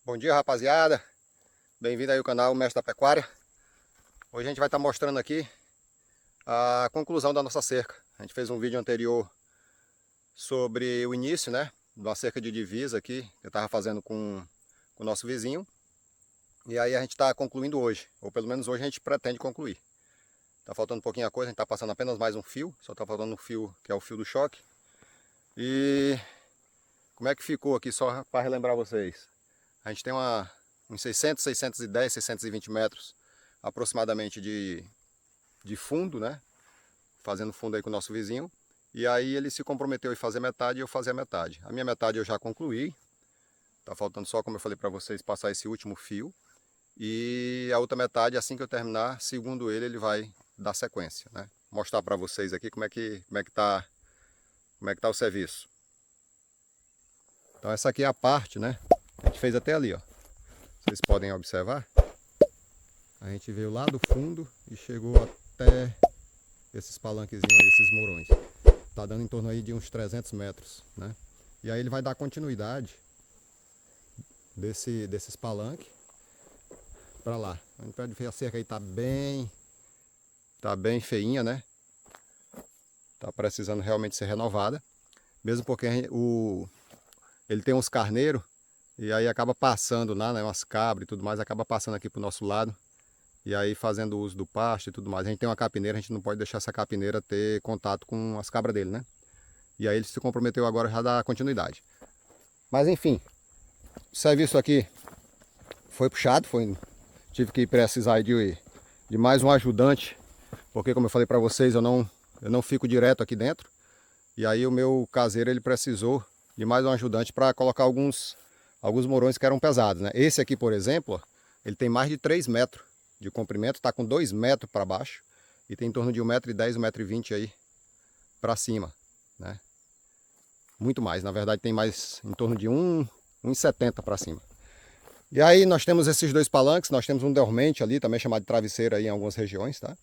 Bom dia, rapaziada, bem-vindo aí ao canal Mestre da Pecuária. Hoje a gente vai estar mostrando aqui a conclusão da nossa cerca. A gente fez um vídeo anterior sobre o início, né, de uma cerca de divisa aqui, que eu estava fazendo com o nosso vizinho. E aí a gente está concluindo hoje, ou pelo menos hoje a gente pretende concluir. Tá faltando um pouquinho a coisa, a gente está passando apenas mais um fio, só está faltando um fio que é o fio do choque. E como é que ficou aqui, só para relembrar vocês. A gente tem uns 600, 610, 620 metros aproximadamente de fundo, né? Fazendo fundo aí com o nosso vizinho. E aí ele se comprometeu em fazer metade e eu fazer a metade. A minha metade eu já concluí. Tá faltando só, como eu falei para vocês, passar esse último fio. E a outra metade, assim que eu terminar, segundo ele vai dar sequência, né? Mostrar para vocês aqui como é que tá o serviço. Então essa aqui é a parte, né? A gente fez até ali, ó. Vocês podem observar. A gente veio lá do fundo e chegou até esses palanquezinhos aí, esses morões. Tá dando em torno aí de uns 300 metros, né? E aí ele vai dar continuidade desses palanques para lá. A gente pode ver a cerca aí tá bem feinha, né? Tá precisando realmente ser renovada. Mesmo porque ele tem uns carneiros e aí acaba passando lá, né? Umas cabras e tudo mais, acaba passando aqui pro nosso lado. E aí fazendo uso do pasto e tudo mais. A gente tem uma capineira, a gente não pode deixar essa capineira ter contato com as cabras dele, né? E aí ele se comprometeu agora já a dar continuidade. Mas enfim, o serviço aqui foi puxado, tive que precisar de mais um ajudante, porque como eu falei para vocês, eu não fico direto aqui dentro. E aí o meu caseiro ele precisou de mais um ajudante para colocar alguns morões que eram pesados, né? Esse aqui, por exemplo, ó, ele tem mais de 3 metros de comprimento, está com 2 metros para baixo e tem em torno de 1,10 m, 1,20 m aí para cima, né? Muito mais, na verdade tem mais em torno de 1,70 m para cima. E aí nós temos esses dois palanques, nós temos um dormente ali, também chamado de travesseiro aí em algumas regiões, tá?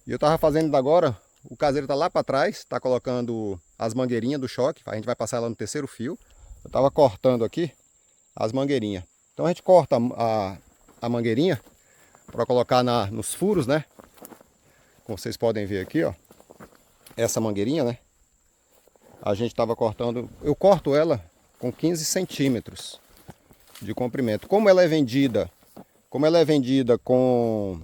E eu estava fazendo agora, o caseiro está lá para trás, está colocando as mangueirinhas do choque, a gente vai passar ela no terceiro fio. Eu estava cortando aqui as mangueirinhas. Então a gente corta a mangueirinha para colocar nos furos, né? Como vocês podem ver aqui, ó. Essa mangueirinha, né? A gente estava cortando, eu corto ela com 15 centímetros de comprimento. Como ela é vendida com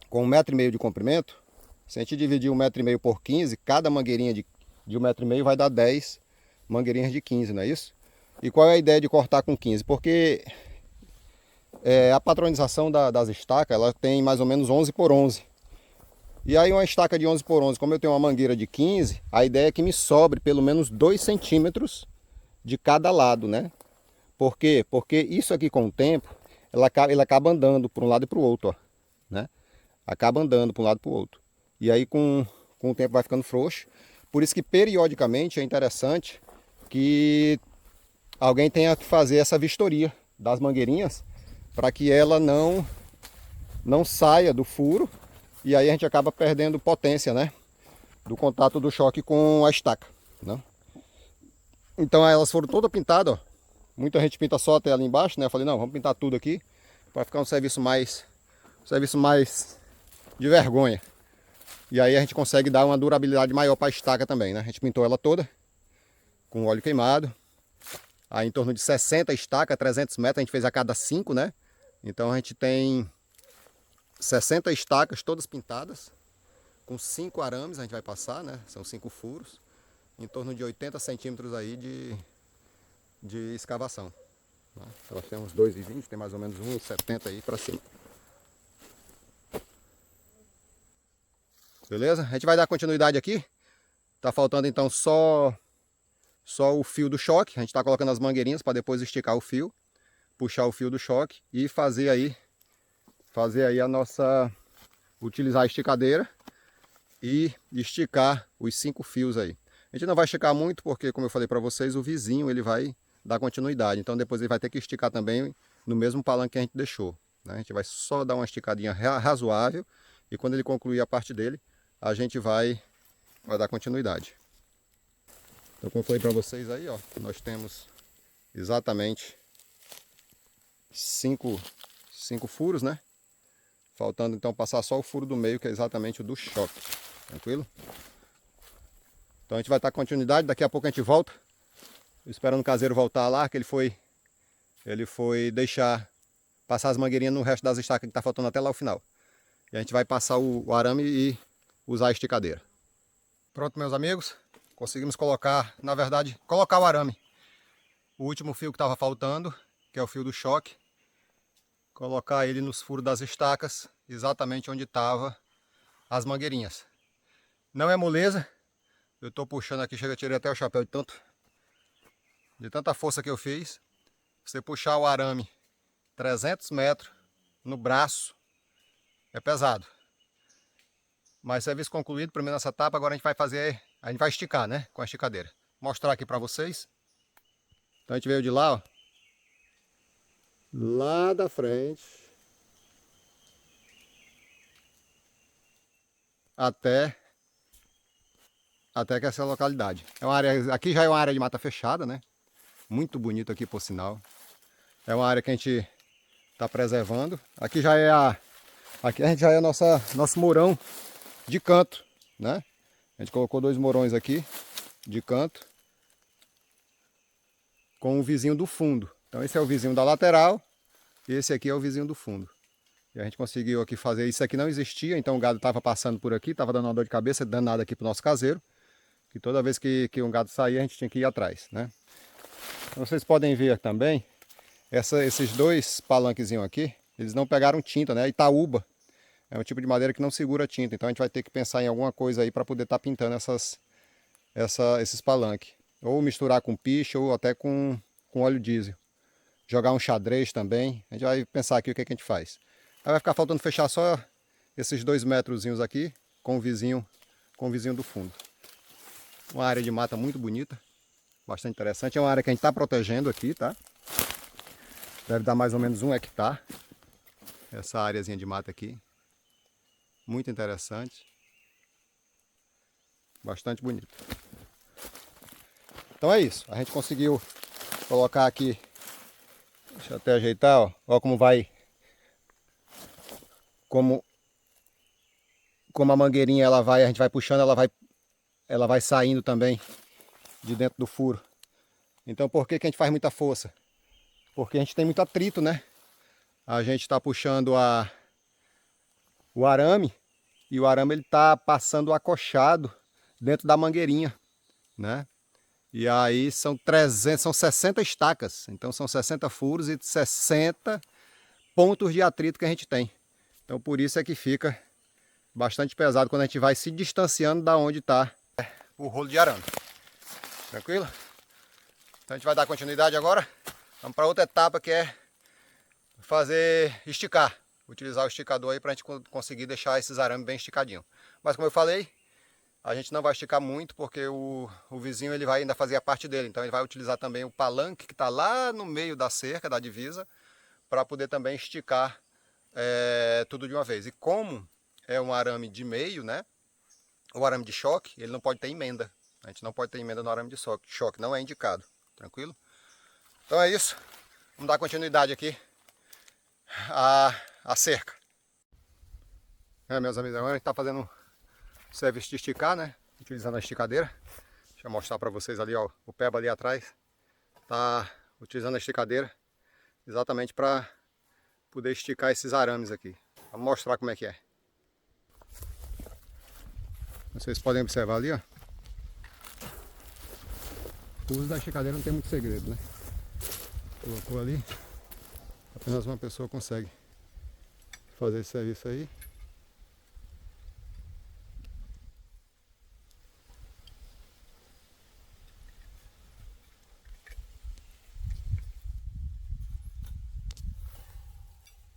1,5 m de comprimento, se a gente dividir 1,5 m por 15, cada mangueirinha de 1,5 m vai dar 10 mangueirinhas de 15, não é isso? E qual é a ideia de cortar com 15? Porque a patronização das estacas, ela tem mais ou menos 11 por 11. E aí uma estaca de 11 por 11, como eu tenho uma mangueira de 15, a ideia é que me sobre pelo menos 2 centímetros de cada lado, né? Por quê? Porque isso aqui com o tempo, ele acaba andando para um lado e para o outro, ó, né? Acaba andando para um lado e para o outro. E aí com o tempo vai ficando frouxo. Por isso que periodicamente é interessante que alguém tenha que fazer essa vistoria das mangueirinhas para que ela não saia do furo e aí a gente acaba perdendo potência, né, do contato do choque com a estaca, né? Então elas foram todas pintadas, ó. Muita gente pinta só até ali embaixo, né? Eu falei, não, vamos pintar tudo aqui para ficar um serviço mais de vergonha. E aí a gente consegue dar uma durabilidade maior para a estaca também, né? A gente pintou ela toda com óleo queimado. Aí em torno de 60 estacas, 300 metros, a gente fez a cada 5, né? Então a gente tem 60 estacas todas pintadas, com 5 arames a gente vai passar, né? São 5 furos, em torno de 80 centímetros aí de escavação. Né? Então nós temos 2,20, tem mais ou menos 1,70 aí para cima. Beleza? A gente vai dar continuidade aqui. Tá faltando então só o fio do choque. A gente está colocando as mangueirinhas para depois esticar o fio, puxar o fio do choque e fazer aí a nossa, utilizar a esticadeira e esticar os 5 fios aí. A gente não vai esticar muito porque, como eu falei para vocês, o vizinho ele vai dar continuidade. Então depois ele vai ter que esticar também no mesmo palanque que a gente deixou, né? A gente vai só dar uma esticadinha razoável e quando ele concluir a parte dele, a gente vai dar continuidade. Então como eu falei para vocês aí, ó, nós temos exatamente cinco furos, né? Faltando então passar só o furo do meio, que é exatamente o do choque. Tranquilo? Então a gente vai estar continuidade, daqui a pouco a gente volta. Esperando o caseiro voltar lá, que ele foi deixar passar as mangueirinhas no resto das estacas que está faltando até lá o final. E a gente vai passar o arame e usar a esticadeira. Pronto, meus amigos. Conseguimos colocar, na verdade, colocar o arame. O último fio que estava faltando, que é o fio do choque. Colocar ele nos furos das estacas, exatamente onde estavam as mangueirinhas. Não é moleza. Eu estou puxando aqui, chega, tirei até o chapéu de tanta força que eu fiz. Você puxar o arame 300 metros no braço é pesado. Mas serviço concluído, primeiro nessa etapa, agora a gente vai esticar, né, com a esticadeira. Vou mostrar aqui para vocês. Então a gente veio de lá, ó, lá da frente, até que essa localidade. É uma área, aqui já é uma área de mata fechada, né? Muito bonito aqui, por sinal. É uma área que a gente está preservando. Aqui a gente já é nosso mourão de canto, né? A gente colocou 2 mourões aqui de canto com o vizinho do fundo. Então esse é o vizinho da lateral e esse aqui é o vizinho do fundo. E a gente conseguiu aqui fazer, isso aqui não existia, então o gado estava passando por aqui, estava dando uma dor de cabeça danada aqui para o nosso caseiro. Que toda vez que um gado saía, a gente tinha que ir atrás, né? Vocês podem ver também, esses 2 palanquezinhos aqui, eles não pegaram tinta, né? Itaúba é um tipo de madeira que não segura tinta, então a gente vai ter que pensar em alguma coisa aí para poder estar pintando esses palanques. Ou misturar com piche ou até com óleo diesel. Jogar um xadrez também, a gente vai pensar aqui o que a gente faz. Aí vai ficar faltando fechar só esses 2 metrozinhos aqui com o vizinho do fundo. Uma área de mata muito bonita, bastante interessante. É uma área que a gente está protegendo aqui, tá? Deve dar mais ou menos 1 hectare. Essa áreazinha de mata aqui. Muito interessante. Bastante bonito. Então é isso. A gente conseguiu colocar aqui. Deixa eu até ajeitar, ó. Olha como vai. Como a mangueirinha ela vai, a gente vai puxando, ela vai saindo também de dentro do furo. Então por que a gente faz muita força? Porque a gente tem muito atrito, né? A gente está puxando o arame e o arame ele está passando acochado dentro da mangueirinha, né? E aí são 60 estacas, então são 60 furos e 60 pontos de atrito que a gente tem. Então por isso é que fica bastante pesado quando a gente vai se distanciando da onde está o rolo de arame. Tranquilo? Então a gente vai dar continuidade agora. Vamos para outra etapa, que é esticar. Utilizar o esticador aí para a gente conseguir deixar esses arames bem esticadinhos. Mas como eu falei, a gente não vai esticar muito porque o vizinho ele vai ainda fazer a parte dele. Então ele vai utilizar também o palanque que está lá no meio da cerca, da divisa, para poder também esticar tudo de uma vez. E como é um arame de meio, né? O arame de choque, ele não pode ter emenda. A gente não pode ter emenda no arame de choque, não é indicado. Tranquilo? Então é isso. Vamos dar continuidade aqui à cerca. Meus amigos, agora a gente está fazendo o serviço de esticar, né? Utilizando a esticadeira. Deixa eu mostrar para vocês ali, ó, o Peba ali atrás. Tá utilizando a esticadeira exatamente para poder esticar esses arames aqui. Vamos mostrar como é que é. Vocês podem observar ali, ó. O uso da esticadeira não tem muito segredo, né? Colocou ali, apenas uma pessoa consegue fazer esse serviço aí.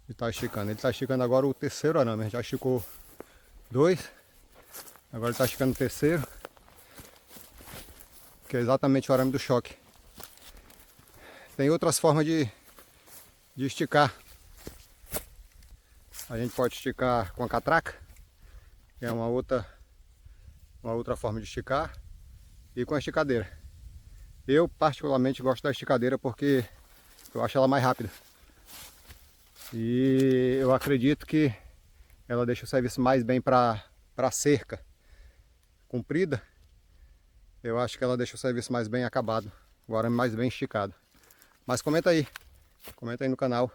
E tá esticando. Ele está esticando agora o terceiro arame. A gente já esticou 2. Agora ele está esticando o terceiro. Que é exatamente o arame do choque. Tem outras formas de esticar. A gente pode esticar com a catraca, que é uma outra forma de esticar, e com a esticadeira. Eu particularmente gosto da esticadeira porque eu acho ela mais rápida. E eu acredito que ela deixa o serviço mais bem para cerca comprida. Eu acho que ela deixa o serviço mais bem acabado, o arame mais bem esticado. Mas comenta aí no canal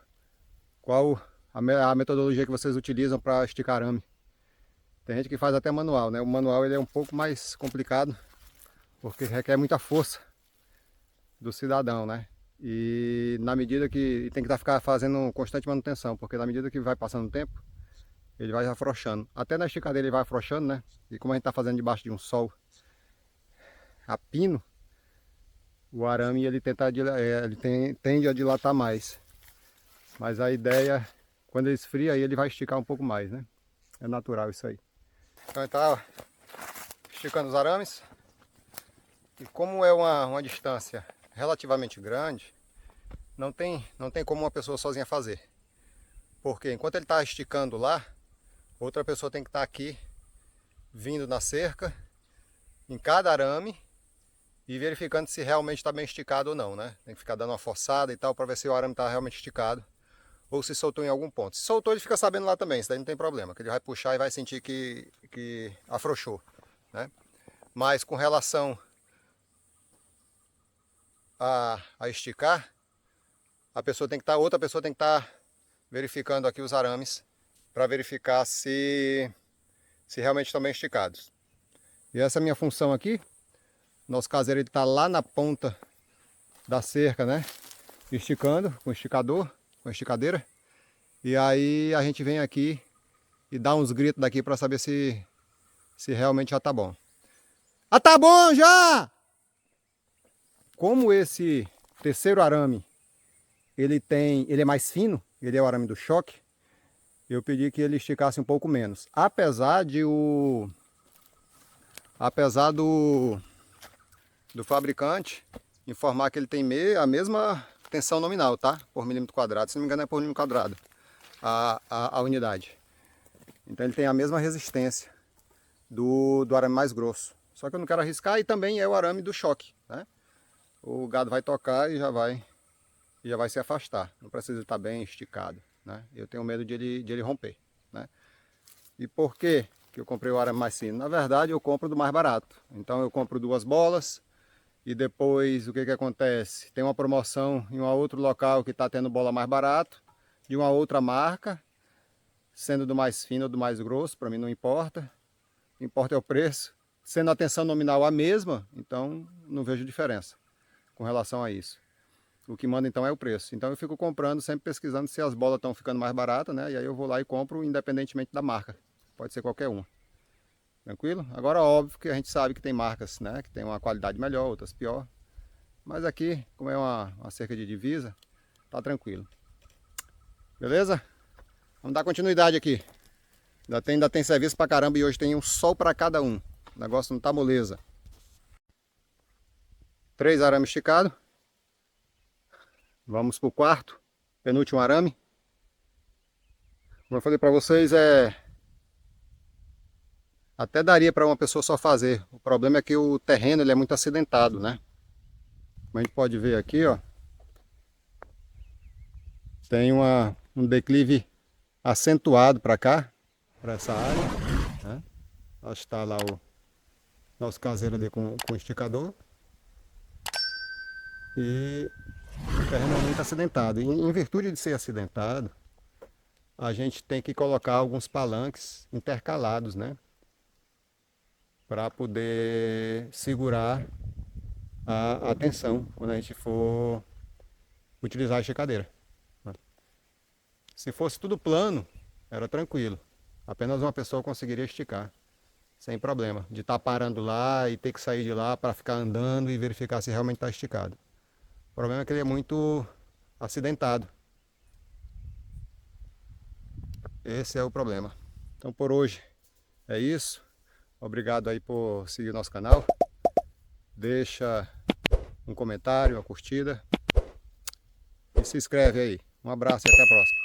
qual a metodologia que vocês utilizam para esticar arame. Tem gente que faz até manual, né? O manual ele é um pouco mais complicado, porque requer muita força do cidadão, né? E na medida que tem que ficar fazendo constante manutenção, porque na medida que vai passando o tempo, ele vai afrouxando. Até na esticadeira ele vai afrouxando, né? E como a gente está fazendo debaixo de um sol a pino, o arame ele tende a dilatar mais. Mas a ideia, quando ele esfria, aí ele vai esticar um pouco mais, né? É natural isso aí. Então ele está esticando os arames. E como é uma distância relativamente grande, não tem como uma pessoa sozinha fazer. Porque enquanto ele está esticando lá, outra pessoa tem que estar aqui, vindo na cerca, em cada arame, e verificando se realmente está bem esticado ou não, né? Tem que ficar dando uma forçada e tal, para ver se o arame está realmente esticado, ou se soltou em algum ponto. Se soltou, ele fica sabendo lá também, isso daí não tem problema, que ele vai puxar e vai sentir que afrouxou, né? Mas com relação a esticar, outra pessoa tem que estar verificando aqui os arames para verificar se realmente estão bem esticados. E essa é a minha função aqui. Nosso caseiro está lá na ponta da cerca, né? Esticando com o esticador, com a esticadeira. E aí a gente vem aqui e dá uns gritos daqui para saber se realmente já está bom. Ah, tá bom já! Como esse terceiro arame ele é mais fino, ele é o arame do choque, eu pedi que ele esticasse um pouco menos. Apesar do fabricante informar que ele tem a mesma tensão nominal, tá? Por milímetro quadrado, se não me engano é por milímetro quadrado a unidade. Então ele tem a mesma resistência do arame mais grosso. Só que eu não quero arriscar, e também é o arame do choque, né? O gado vai tocar e já vai se afastar. Não precisa estar bem esticado, né? Eu tenho medo de ele romper, né? E por que eu comprei o arame mais fino? Na verdade eu compro do mais barato. Então eu compro 2 bolas e depois o que acontece? Tem uma promoção em um outro local que está tendo bola mais barato, de uma outra marca, sendo do mais fino ou do mais grosso, para mim não importa. O que importa é o preço. Sendo a tensão nominal a mesma, então não vejo diferença com relação a isso. O que manda então é o preço. Então eu fico comprando, sempre pesquisando se as bolas estão ficando mais baratas, né? E aí eu vou lá e compro independentemente da marca. Pode ser qualquer uma. Tranquilo? Agora óbvio que a gente sabe que tem marcas, né? Que tem uma qualidade melhor, outras pior. Mas aqui, como é uma cerca de divisa, tá tranquilo. Beleza? Vamos dar continuidade aqui. Ainda tem serviço pra caramba e hoje tem um sol para cada um. O negócio não tá moleza. 3 arames esticados. Vamos pro quarto, penúltimo arame. Como eu falei para vocês, até daria para uma pessoa só fazer. O problema é que o terreno ele é muito acidentado, né? Como a gente pode ver aqui, ó, tem um declive acentuado para cá, para essa área, né? Acho que está lá o nosso caseiro ali com o esticador. E o terreno é muito acidentado. E em virtude de ser acidentado, a gente tem que colocar alguns palanques intercalados, né? Para poder segurar a tensão quando a gente for utilizar a esticadeira. Se fosse tudo plano, era tranquilo. Apenas uma pessoa conseguiria esticar, sem problema. De estar parando lá e ter que sair de lá para ficar andando e verificar se realmente está esticado. O problema é que ele é muito acidentado. Esse é o problema. Então por hoje é isso. Obrigado aí por seguir o nosso canal. Deixa um comentário, uma curtida. E se inscreve aí. Um abraço e até a próxima.